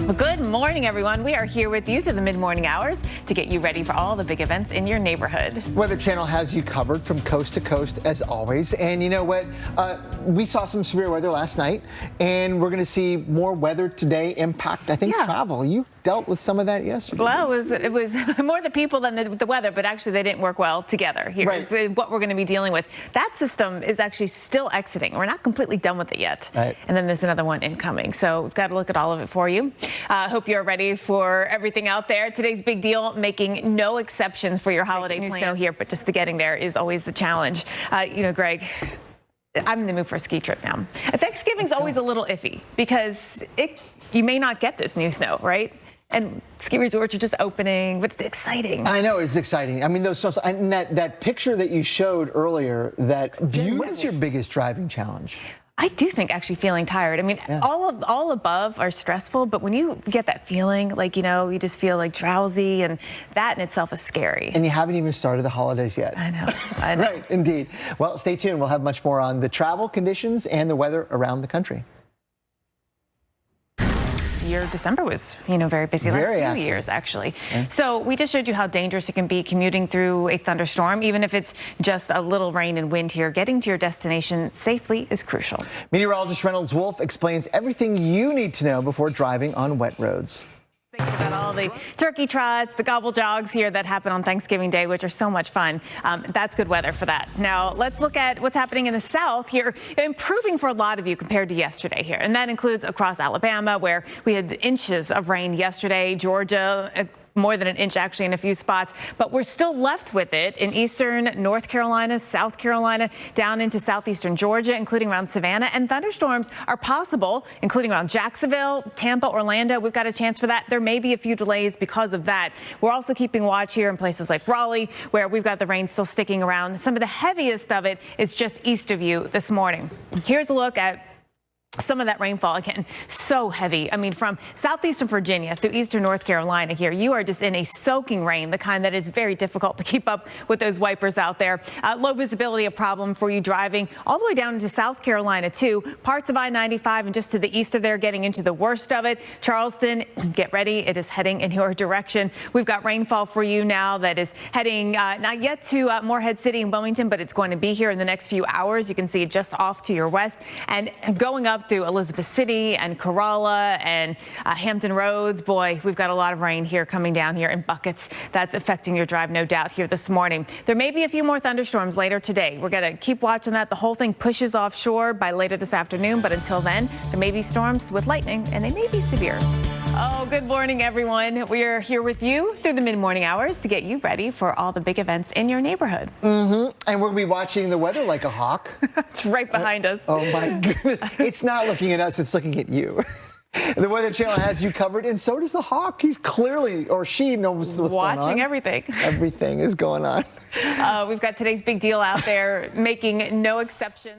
Well, good morning, everyone. We are here with you through the mid-morning hours to get you ready for all the big events in your neighborhood. Weather Channel has you covered from coast to coast, as always. And you know what? We saw some severe weather last night, and we're going to see more weather today impact, I think, travel. You dealt with some of that yesterday. Well, it was more the people than the weather, but actually they didn't work well together. Here's what we're going to be dealing with. That system is actually still exiting. We're not completely done with it yet. Right. And then there's another one incoming. So we've got to look at all of it for you. Hope you're ready for everything out there. Today's big deal, making no exceptions for your holiday plans. Snow here, but just the getting there is always the challenge. You know, Greg, I'm in the mood for a ski trip now. Thanksgiving's always a little iffy because you may not get this new snow, right? And ski resorts are just opening, but it's exciting. I know, it's exciting. I mean, those snows, and that picture that you showed earlier, what is your biggest driving challenge? I do think actually feeling tired. I mean, all above are stressful, but when you get that feeling, like, you know, you just feel like drowsy, and that in itself is scary. And you haven't even started the holidays yet. I know. Right, indeed. Well, stay tuned. We'll have much more on the travel conditions and the weather around the country. Your December was, you know, very busy. Last few years, actually. Yeah. So we just showed you how dangerous it can be commuting through a thunderstorm, even if it's just a little rain and wind here. Getting to your destination safely is crucial. Meteorologist Reynolds Wolf explains everything you need to know before driving on wet roads. Thinking about all the turkey trots, the gobble jogs here that happen on Thanksgiving Day, which are so much fun. That's good weather for that. Now, let's look at what's happening in the south here, improving for a lot of you compared to yesterday here. And that includes across Alabama, where we had inches of rain yesterday, Georgia, more than an inch actually in a few spots, but we're still left with it in eastern North Carolina, South Carolina, down into southeastern Georgia, including around Savannah. And thunderstorms are possible, including around Jacksonville, Tampa, Orlando. We've got a chance for that. There may be a few delays because of that. We're also keeping watch here in places like Raleigh, where we've got the rain still sticking around. Some of the heaviest of it is just east of you this morning. Here's a look at some of that rainfall. Again, so heavy. I mean, from southeastern Virginia through eastern North Carolina here, you are just in a soaking rain, the kind that is very difficult to keep up with those wipers out there. Low visibility, a problem for you driving all the way down into South Carolina, too. Parts of I-95 and just to the east of there, getting into the worst of it. Charleston, get ready. It is heading in your direction. We've got rainfall for you now that is heading not yet to Morehead City and Wilmington, but it's going to be here in the next few hours. You can see it just off to your west and going up through Elizabeth City and Corolla and Hampton Roads. Boy, we've got a lot of rain here coming down here in buckets. That's affecting your drive, no doubt, here this morning. There may be a few more thunderstorms later today. We're going to keep watching that. The whole thing pushes offshore by later this afternoon, but until then, there may be storms with lightning, and they may be severe. Oh, good morning, everyone. We are here with you through the mid-morning hours to get you ready for all the big events in your neighborhood. And we'll be watching the weather like a hawk. It's right behind us. Oh, my goodness. It's not looking at us. It's looking at you. The Weather Channel has you covered, and so does the hawk. He's clearly, or she knows what's going on. Watching everything. Everything is going on. We've got today's big deal out there, making no exceptions.